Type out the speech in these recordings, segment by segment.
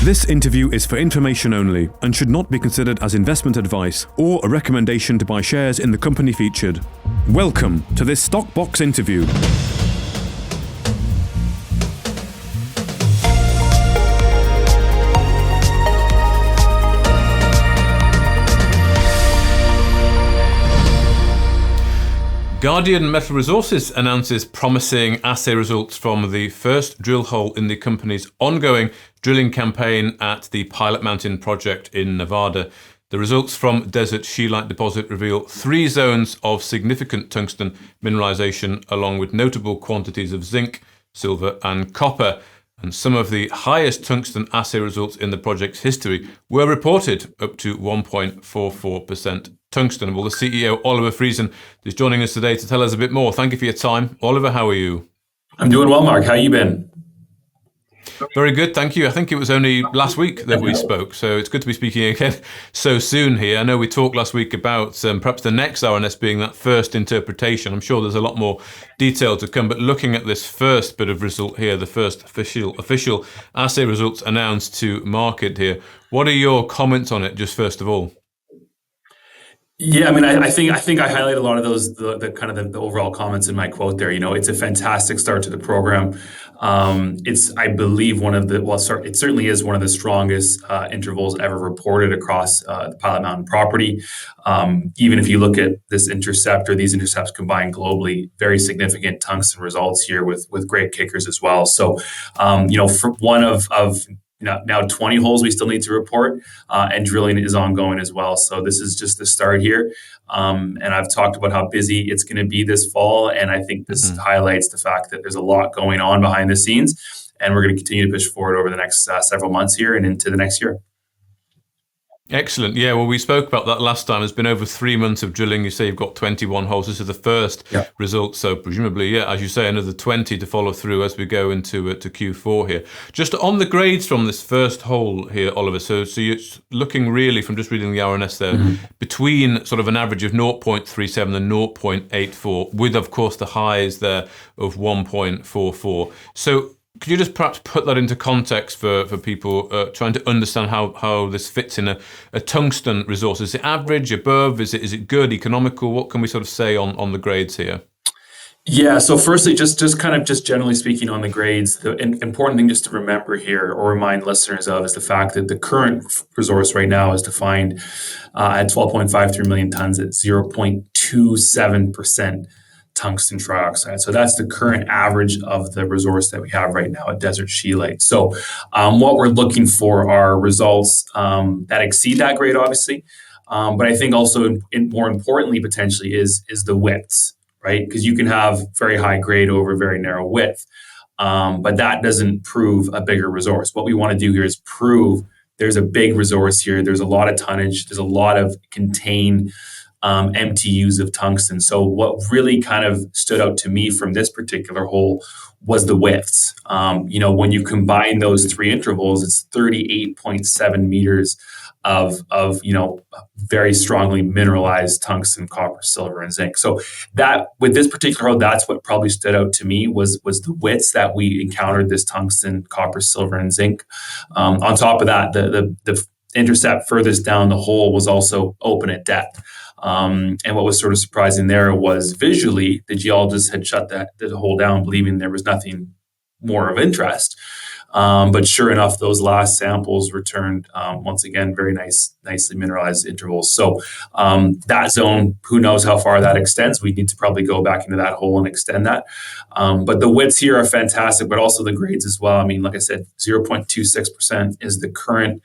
This interview is for information only and should not be considered as investment advice or a recommendation to buy shares in the company featured. Welcome to this Stock Box interview. Guardian Metal Resources announces promising assay results from the first drill hole in the company's ongoing drilling campaign at the Pilot Mountain project in Nevada. The results from Desert Scheelite deposit reveal 3 zones of significant tungsten mineralization, along with notable quantities of zinc, silver, and copper. And some of the highest tungsten assay results in the project's history were reported up to 1.44% tungsten. Well, the CEO, Oliver Friesen, is joining us today to tell us a bit more. Thank you for your time. Oliver, how are you? I'm doing well, Mark. How you been? Very good, thank you. I think it was only last week that we spoke, so it's good to be speaking again so soon here. I know we talked last week about perhaps the next RNS being that first interpretation. I'm sure there's a lot more detail to come, but looking at this first bit of result here, the first official assay results announced to market here, what are your comments on it, just first of all? Yeah, I mean, I think I highlight a lot of those, the kind of the overall comments in my quote there. You know, it's a fantastic start to the program. It's, I believe, it certainly is one of the strongest intervals ever reported across the Pilot Mountain property. Even if you look at this intercept or these intercepts combined globally, very significant tungsten results here with great kickers as well. So, for one of now 20 holes we still need to report, and drilling is ongoing as well. So this is just the start here. And I've talked about how busy it's going to be this fall. And I think this highlights the fact that there's a lot going on behind the scenes. And we're going to continue to push forward over the next several months here and into the next year. Excellent. Yeah, well, we spoke about that last time. It's been over 3 months of drilling. You say you've got 21 holes. This is the first result. So presumably, yeah, as you say, another 20 to follow through as we go into to Q4 here. Just on the grades from this first hole here, Oliver. So you're looking really, from just reading the RNS there, between sort of an average of 0.37 and 0.84, with, of course, the highs there of 1.44. So could you just perhaps put that into context for people trying to understand how this fits in a tungsten resource? Is it average, above? Is it good, economical? What can we sort of say on the grades here? Yeah, so firstly, just generally speaking on the grades, the important thing just to remember here or remind listeners of is the fact that the current resource right now is defined at 12.53 million tons at 0.27% tungsten trioxide. So that's the current average of the resource that we have right now at Desert Scheelite. So what we're looking for are results that exceed that grade, obviously. But I think also more importantly, potentially, is the widths, right? Because you can have very high grade over very narrow width, but that doesn't prove a bigger resource. What we want to do here is prove there's a big resource here. There's a lot of tonnage. There's a lot of contained MTUs of tungsten. So what really kind of stood out to me from this particular hole was the widths. When you combine those 3 intervals, it's 38.7 meters of very strongly mineralized tungsten, copper, silver, and zinc. So that with this particular hole, that's what probably stood out to me was the widths that we encountered this tungsten, copper, silver, and zinc. On top of that, the intercept furthest down the hole was also open at depth. And what was sort of surprising there was visually the geologists had shut the hole down, believing there was nothing more of interest. But sure enough, those last samples returned once again very nicely mineralized intervals. So that zone, who knows how far that extends? We need to probably go back into that hole and extend that. But the widths here are fantastic, but also the grades as well. I mean, like I said, 0.26% is the current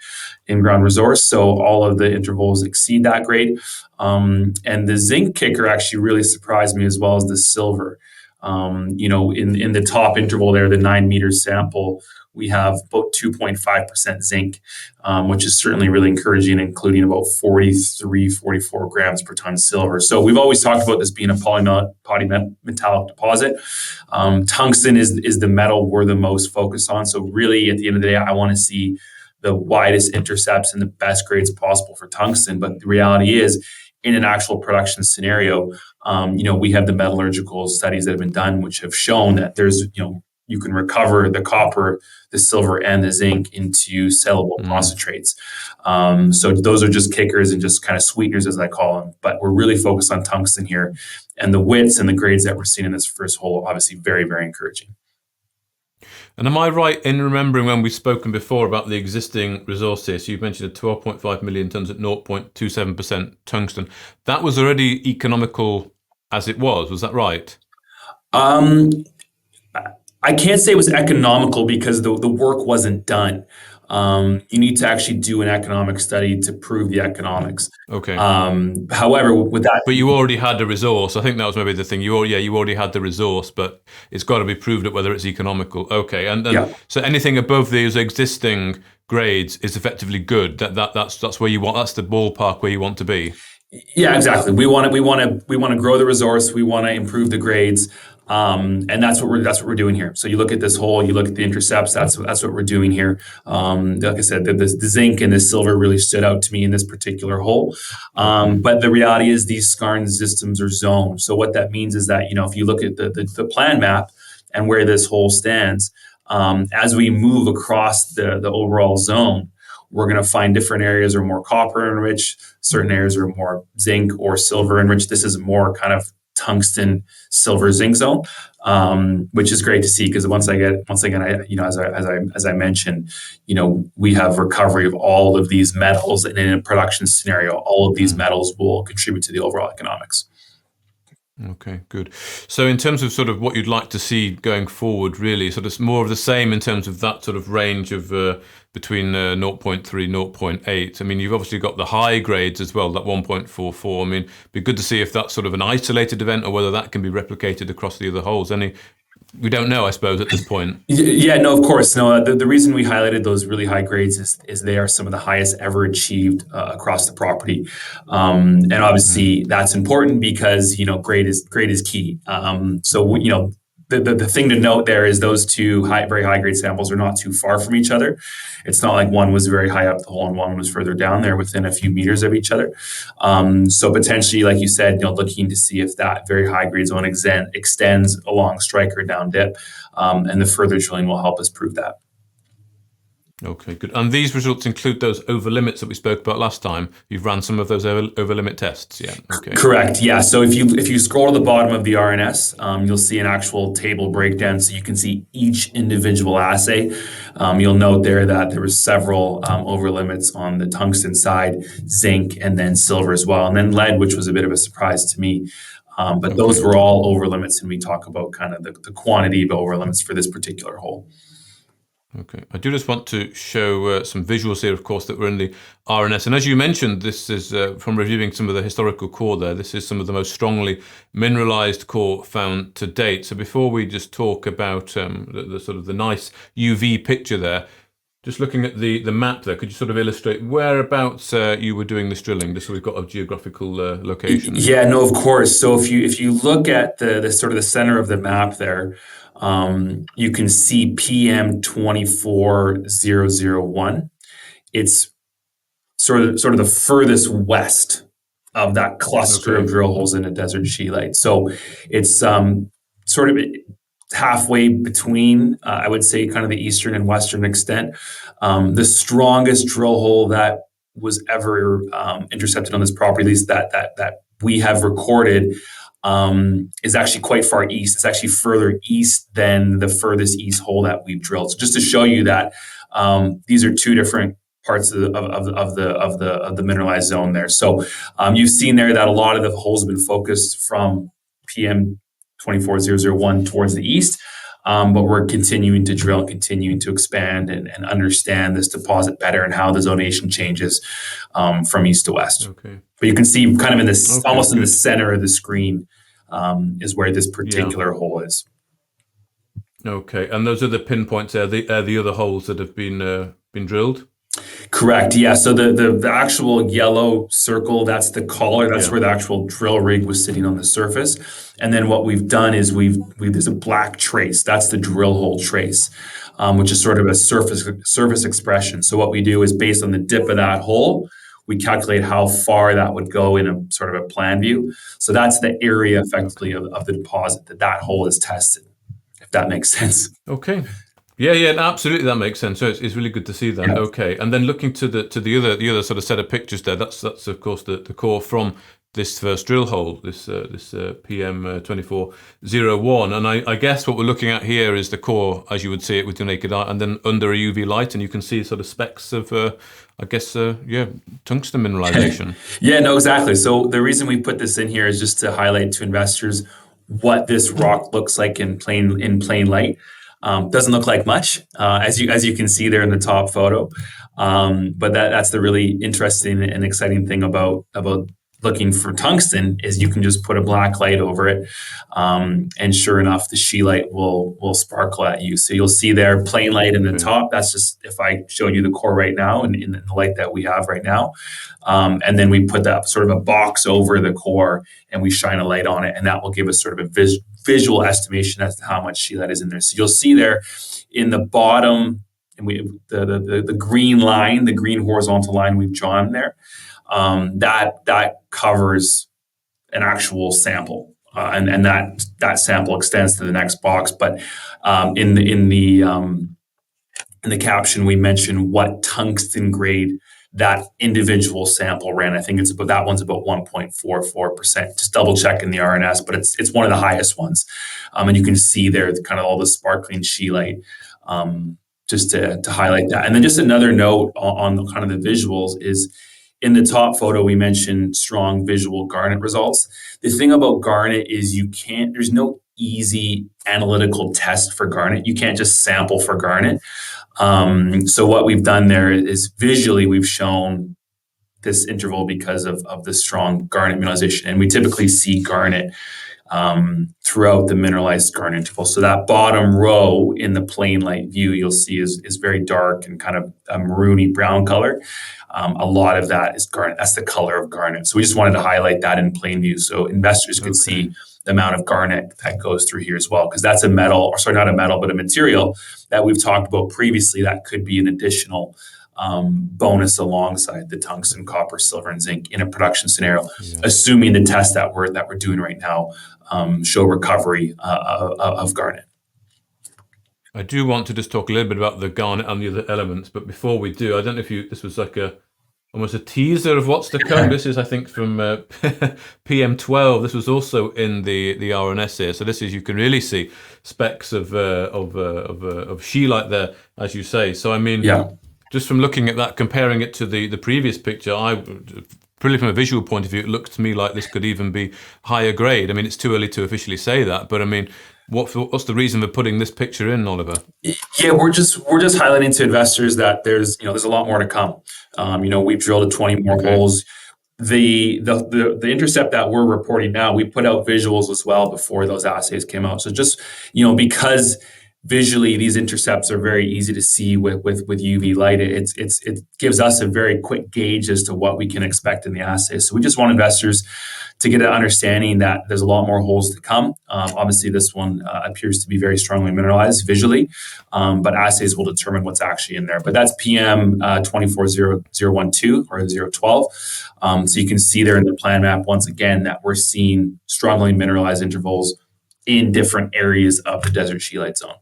in-ground resource. So all of the intervals exceed that grade. And the zinc kicker actually really surprised me, as well as the silver. In the top interval there, the 9 meter sample, we have about 2.5% zinc, which is certainly really encouraging, including about 44 grams per ton silver. So we've always talked about this being a polymetallic deposit. Tungsten is the metal we're the most focused on. So really, at the end of the day, I want to see the widest intercepts and the best grades possible for tungsten. But the reality is, in an actual production scenario, we have the metallurgical studies that have been done, which have shown that there's, you can recover the copper, the silver, and the zinc into sellable concentrates. So those are just kickers and just kind of sweeteners, as I call them. But we're really focused on tungsten here, and the widths and the grades that we're seeing in this first hole, obviously very, very encouraging. And am I right in remembering when we've spoken before about the existing resources? You mentioned a 12.5 million tonnes at 0.27% tungsten. That was already economical as it was. Was that right? I can't say it was economical because the work wasn't done. You need to actually do an economic study to prove the economics. Okay. However, with that, but you already had the resource. I think that was maybe the thing. You already had the resource, but it's got to be proved at whether it's economical. Okay, and so anything above these existing grades is effectively good. That's where you want. That's the ballpark where you want to be. Yeah, exactly. We want to grow the resource. We want to improve the grades. And that's what we're doing here. So you look at this hole, you look at the intercepts. That's what we're doing here. Like I said, the zinc and the silver really stood out to me in this particular hole. But the reality is these skarn systems are zoned. So what that means is that if you look at the plan map and where this hole stands, as we move across the overall zone, we're going to find different areas are more copper enriched, certain areas are more zinc or silver enriched. This is more kind of tungsten silver zinc zone, which is great to see because once again, as I mentioned, we have recovery of all of these metals, and in a production scenario, all of these metals will contribute to the overall economics. Okay, good. So in terms of sort of what you'd like to see going forward, really sort of more of the same in terms of that sort of range of between 0.3, 0.8. I mean, you've obviously got the high grades as well, that 1.44. I mean, it'd be good to see if that's sort of an isolated event or whether that can be replicated across the other holes. We don't know, I suppose, at this point. Yeah, no, of course. No, the reason we highlighted those really high grades is they are some of the highest ever achieved across the property. And obviously that's important because, grade is key. So, the thing to note there is those two very high grade samples are not too far from each other. It's not like one was very high up the hole and one was further down. They're within a few meters of each other. So potentially, like you said, looking to see if that very high grade zone extends along strike or down dip, and the further drilling will help us prove that. Okay, good. And these results include those over limits that we spoke about last time. You've ran some of those over limit tests, yeah? Okay. Correct. Yeah. So if you scroll to the bottom of the RNS, you'll see an actual table breakdown, so you can see each individual assay. You'll note there that there was several over limits on the tungsten side, zinc, and then silver as well, and then lead, which was a bit of a surprise to me. But those were all over limits, and we talk about kind of the quantity of over limits for this particular hole. Okay, I do just want to show some visuals here, of course, that were in the RNS. And as you mentioned, this is from reviewing some of the historical core there, this is some of the most strongly mineralized core found to date. So before we just talk about the sort of the nice UV picture there, just looking at the map there, could you sort of illustrate whereabouts you were doing this drilling, just so we've got a geographical location? Yeah, no, of course. So if you look at the sort of the center of the map there, you can see PM 24001. It's sort of the furthest west of that cluster of drill holes in a desert scheelite. So it's sort of halfway between, I would say, kind of the eastern and western extent. The strongest drill hole that was ever intercepted on this property, at least that we have recorded, is actually quite far east. It's actually further east than the furthest east hole that we've drilled. So just to show you that these are two different parts of the mineralized zone there. So you've seen there that a lot of the holes have been focused from PM 24001 towards the east, but we're continuing to drill, continuing to expand and understand this deposit better and how the zonation changes from east to west. Okay. But you can see kind of in this, almost in the center of the screen, is where this particular hole is. Okay, and those are the pinpoints there, the other holes that have been drilled? Correct. Yeah. So the actual yellow circle, that's the collar. That's where the actual drill rig was sitting on the surface. And then what we've done is there's a black trace. That's the drill hole trace, which is sort of a surface expression. So what we do is based on the dip of that hole, we calculate how far that would go in a sort of a plan view. So that's the area effectively of the deposit that hole is tested, that makes sense. Okay. Yeah, absolutely. That makes sense. So it's really good to see that. Yeah. Okay, and then looking to the other sort of set of pictures there. That's of course the core from this first drill hole, this PM 2401, and I guess what we're looking at here is the core as you would see it with your naked eye, and then under a UV light, and you can see sort of specks of tungsten mineralization. Yeah, no, exactly. So the reason we put this in here is just to highlight to investors what this rock looks like in plain light. Doesn't look like much, as you can see there in the top photo. But that's the really interesting and exciting thing about looking for tungsten is you can just put a black light over it, and sure enough, the scheelite will sparkle at you. So you'll see there plain light in the top. That's just if I showed you the core right now and in the light that we have right now, and then we put that sort of a box over the core and we shine a light on it, and that will give us sort of a visual estimation as to how much scheelite is in there. So you'll see there in the bottom, and the green line, the green horizontal line we've drawn there. That covers an actual sample, and that sample extends to the next box. But in the caption, we mentioned what tungsten grade that individual sample ran. I think that one's about 1.44%. Just double check in the RNS, but it's one of the highest ones, and you can see there kind of all the sparkling scheelite. Just to highlight that, and then just another note on kind of the visuals is. In the top photo, we mentioned strong visual garnet results. The thing about garnet is there's no easy analytical test for garnet. You can't just sample for garnet. So what we've done there is visually we've shown this interval because of the strong garnet mineralization. And we typically see garnet throughout the mineralized garnet interval. So that bottom row in the plain light view you'll see is very dark and kind of a maroony brown color. A lot of that is garnet. That's the color of garnet. So we just wanted to highlight that in plain view so investors could see the amount of garnet that goes through here as well, because that's a metal, or sorry, not a metal, but a material that we've talked about previously that could be an additional bonus alongside the tungsten, copper, silver, and zinc in a production scenario, assuming the tests that we're doing right now show recovery of garnet. I do want to just talk a little bit about the garnet and the other elements, but before we do, I don't know if this was like almost a teaser of what's to come. This is, I think, from PM12. This was also in the RNS here. So this is, you can really see specks of scheelite there, as you say. So I mean, just from looking at that, comparing it to the previous picture, purely from a visual point of view, it looked to me like this could even be higher grade. I mean, it's too early to officially say that, but I mean, what's the reason for putting this picture in, Oliver? Yeah, we're just highlighting to investors that there's a lot more to come. We've drilled 20 more holes. The intercept that we're reporting now, we put out visuals as well before those assays came out. So just because visually these intercepts are very easy to see with UV light, it gives us a very quick gauge as to what we can expect in the assays. So we just want investors to get an understanding that there's a lot more holes to come. Obviously, this one appears to be very strongly mineralized visually, but assays will determine what's actually in there. But that's PM 240012 or 012. So you can see there in the plan map, once again, that we're seeing strongly mineralized intervals in different areas of the desert scheelite zone.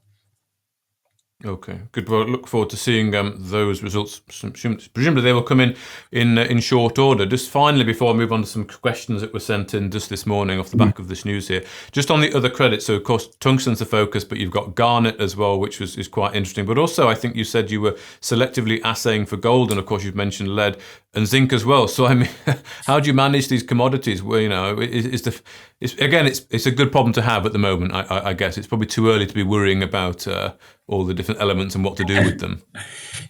Okay, good. Well, look forward to seeing those results. Presumably they will come in short order. Just finally, before I move on to some questions that were sent in just this morning off the back of this news here, just on the other credits. So, of course, tungsten's the focus, but you've got garnet as well, which is quite interesting. But also, I think you said you were selectively assaying for gold, and of course, you've mentioned lead and zinc as well. So, I mean, how do you manage these commodities? Well, it's a good problem to have at the moment. I guess it's probably too early to be worrying about all the different elements and what to do with them.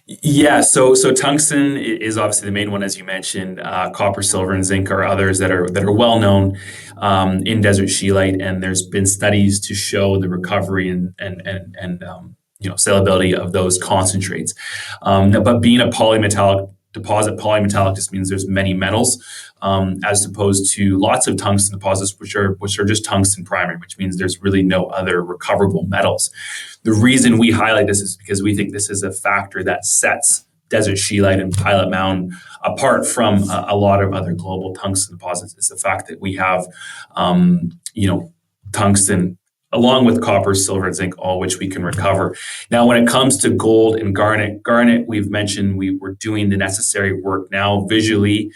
Yeah, so tungsten is obviously the main one, as you mentioned. Copper, silver, and zinc are others that are well known in desert scheelite, and there's been studies to show the recovery and salability of those concentrates. But being a polymetallic deposit, polymetallic just means there's many metals, as opposed to lots of tungsten deposits, which are just tungsten primary, which means there's really no other recoverable metals. The reason we highlight this is because we think this is a factor that sets desert scheelite and Pilot Mountain apart from a lot of other global tungsten deposits. It's the fact that we have, tungsten along with copper, silver, and zinc, all which we can recover. Now, when it comes to gold and garnet, we've mentioned we're doing the necessary work now visually.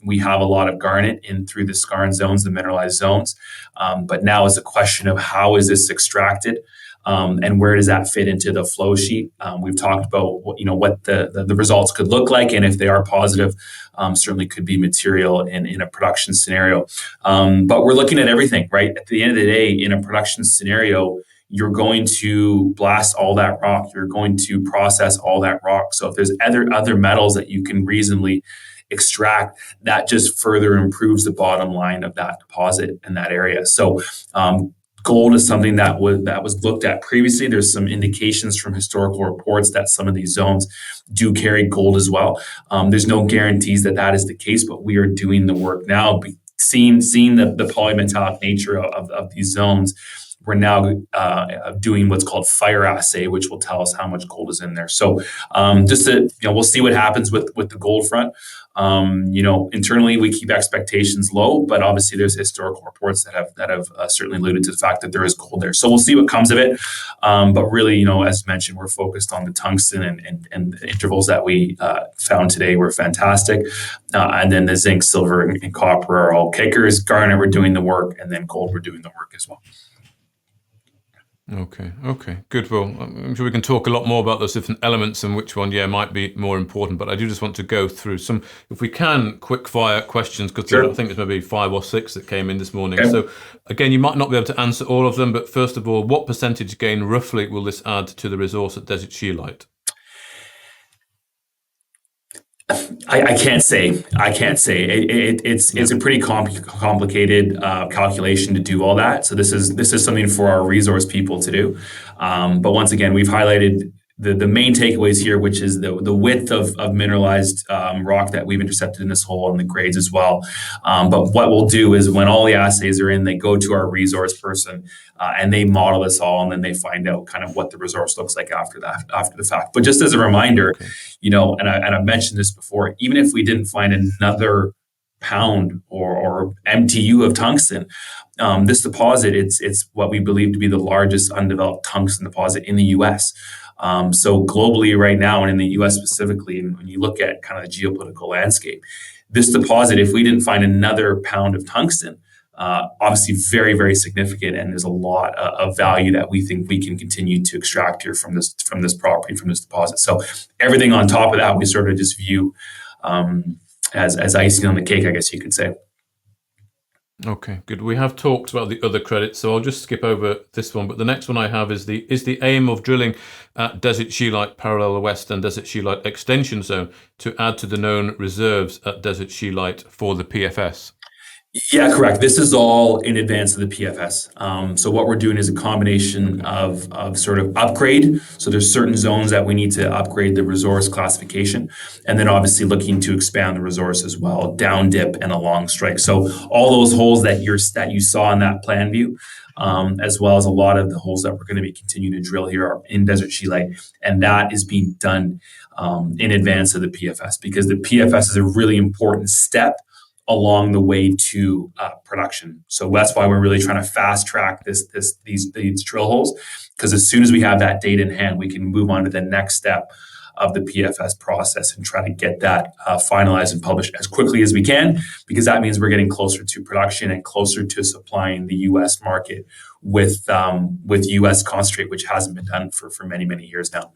We have a lot of garnet in through the skarn zones, the mineralized zones. But now is a question of how is this extracted? And where does that fit into the flow sheet? We've talked about what the results could look like, and if they are positive, certainly could be material in a production scenario. But we're looking at everything, right? At the end of the day, in a production scenario, you're going to blast all that rock. You're going to process all that rock. So if there's other metals that you can reasonably extract, that just further improves the bottom line of that deposit in that area. So gold is something that was looked at previously. There's some indications from historical reports that some of these zones do carry gold as well. There's no guarantees that is the case, but we are doing the work now. Seeing the polymetallic nature of these zones, we're now doing what's called fire assay, which will tell us how much gold is in there. So we'll see what happens with the gold front. Internally we keep expectations low, but obviously there's historical reports that have certainly alluded to the fact that there is gold there. So we'll see what comes of it. But really, as mentioned, we're focused on the tungsten and the intervals that we found today were fantastic. And then the zinc, silver, and copper are all kickers. Garnet, we're doing the work, and then gold, we're doing the work as well. Okay, good. Well, I'm sure we can talk a lot more about those different elements and which one, might be more important. But I do just want to go through some, if we can, quick fire questions, because sure. I think there's maybe 5 or 6 that came in this morning. Okay. So again, you might not be able to answer all of them, but first of all, what percentage gain roughly will this add to the resource at Desert Scheelite? I can't say. It's a pretty complicated calculation to do all that. So this is something for our resource people to do. But once again, we've highlighted the main takeaways here, which is the width of mineralized rock that we've intercepted in this hole and the grades as well. But what we'll do is when all the assays are in, they go to our resource person and they model this all, and then they find out kind of what the resource looks like after the fact. But just as a reminder, and I've mentioned this before, even if we didn't find another pound or MTU of tungsten, this deposit, it's what we believe to be the largest undeveloped tungsten deposit in the U.S. So globally right now, and in the U.S. specifically, and when you look at kind of the geopolitical landscape, this deposit, if we didn't find another pound of tungsten, obviously very, very significant, and there's a lot of value that we think we can continue to extract here from this property, from this deposit. So everything on top of that, we sort of just view as icing on the cake, I guess you could say. Okay, good. We have talked about the other credits, so I'll just skip over this one. But the next one I have is the aim of drilling at Desert Scheelite Parallel West and Desert Scheelite Extension Zone to add to the known reserves at Desert Scheelite for the PFS. Yeah, correct. This is all in advance of the PFS. So what we're doing is a combination of sort of upgrade. So there's certain zones that we need to upgrade the resource classification, and then obviously looking to expand the resource as well, down dip and along strike. So all those holes that you saw in that plan view, as well as a lot of the holes that we're going to be continuing to drill here are in Desert Scheelite, and that is being done in advance of the PFS, because the PFS is a really important step along the way to production. So that's why we're really trying to fast track these drill holes, because as soon as we have that data in hand, we can move on to the next step of the PFS process and try to get that finalized and published as quickly as we can, because that means we're getting closer to production and closer to supplying the U.S. market with U.S. concentrate, which hasn't been done for many, many years now.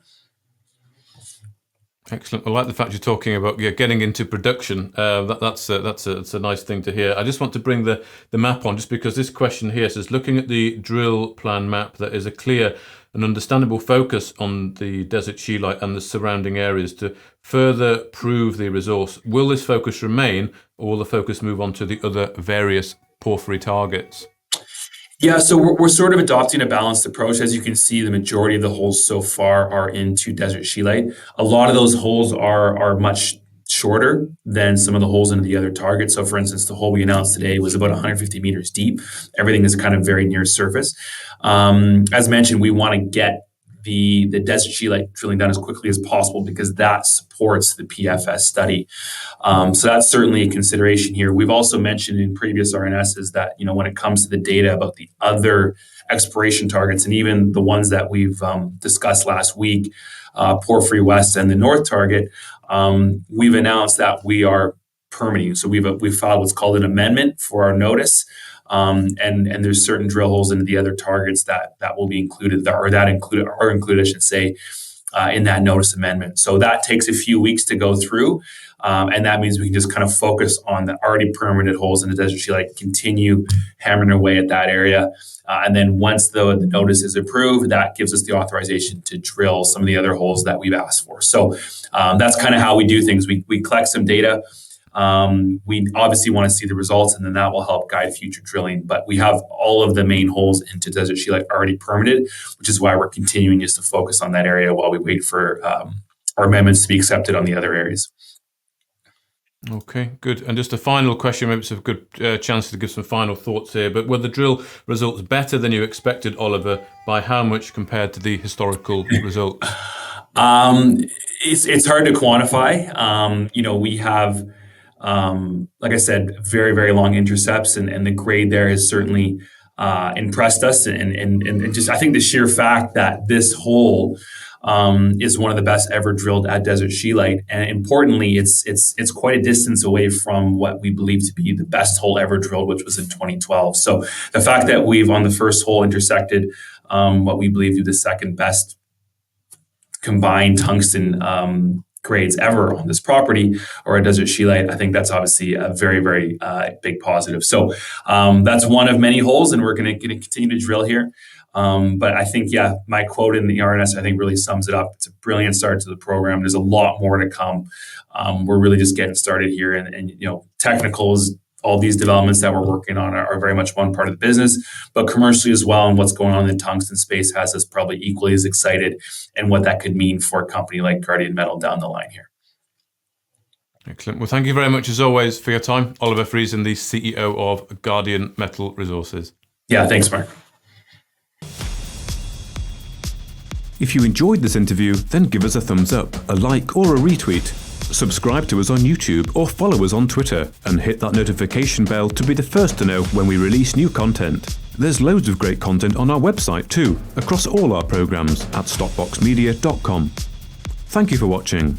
Excellent. I like the fact you're talking about getting into production. That's a nice thing to hear. I just want to bring the map on, just because this question here says, looking at the drill plan map, there is a clear and understandable focus on the Desert Scheelite and the surrounding areas to further prove the resource. Will this focus remain, or will the focus move on to the other various porphyry targets? Yeah, so we're sort of adopting a balanced approach. As you can see, the majority of the holes so far are into Desert Scheelite. A lot of those holes are much shorter than some of the holes into the other targets. So for instance, the hole we announced today was about 150 meters deep. Everything is kind of very near surface. As mentioned, we want to get the desert scheelite drilling done as quickly as possible because that supports the PFS study. So that's certainly a consideration here. We've also mentioned in previous RNSs that, when it comes to the data about the other exploration targets and even the ones that we've discussed last week, Porphyry West and the North target, we've announced that we are permitting. So we've filed what's called an amendment for our notice. And there's certain drill holes into the other targets that will be included, are included, I should say, in that notice amendment. So that takes a few weeks to go through. And that means we can just kind of focus on the already permitted holes in the desert scheelite, continue hammering away at that area. And then once the notice is approved, that gives us the authorization to drill some of the other holes that we've asked for. So that's kind of how we do things. We collect some data. We obviously want to see the results, and then that will help guide future drilling. But we have all of the main holes into desert scheelite already permitted, which is why we're continuing just to focus on that area while we wait for our amendments to be accepted on the other areas. Okay, good. And just a final question, maybe it's a good chance to give some final thoughts here, but were the drill results better than you expected, Oliver? By how much compared to the historical results? It's hard to quantify. We have, like I said, very, very long intercepts, and the grade there has certainly impressed us. And just, I think the sheer fact that this hole is one of the best ever drilled at desert scheelite, and importantly, it's quite a distance away from what we believe to be the best hole ever drilled, which was in 2012. So the fact that we've on the first hole intersected what we believe to be the second best combined tungsten grades ever on this property or a desert scheelite, I think that's obviously a very, very big positive. So that's one of many holes, and we're going to continue to drill here. But I think, my quote in the RNS, I think really sums it up. It's a brilliant start to the program. There's a lot more to come. We're really just getting started here, and technicals, all these developments that we're working on are very much one part of the business, but commercially as well, and what's going on in the tungsten space has us probably equally as excited, and what that could mean for a company like Guardian Metal down the line here. Excellent. Well, thank you very much as always for your time, Oliver Friesen, the CEO of Guardian Metal Resources. Yeah, thanks, Mark. If you enjoyed this interview, then give us a thumbs up, a like or a retweet. Subscribe to us on YouTube or follow us on Twitter, and hit that notification bell to be the first to know when we release new content. There's loads of great content on our website too, across all our programs at stockboxmedia.com. Thank you for watching.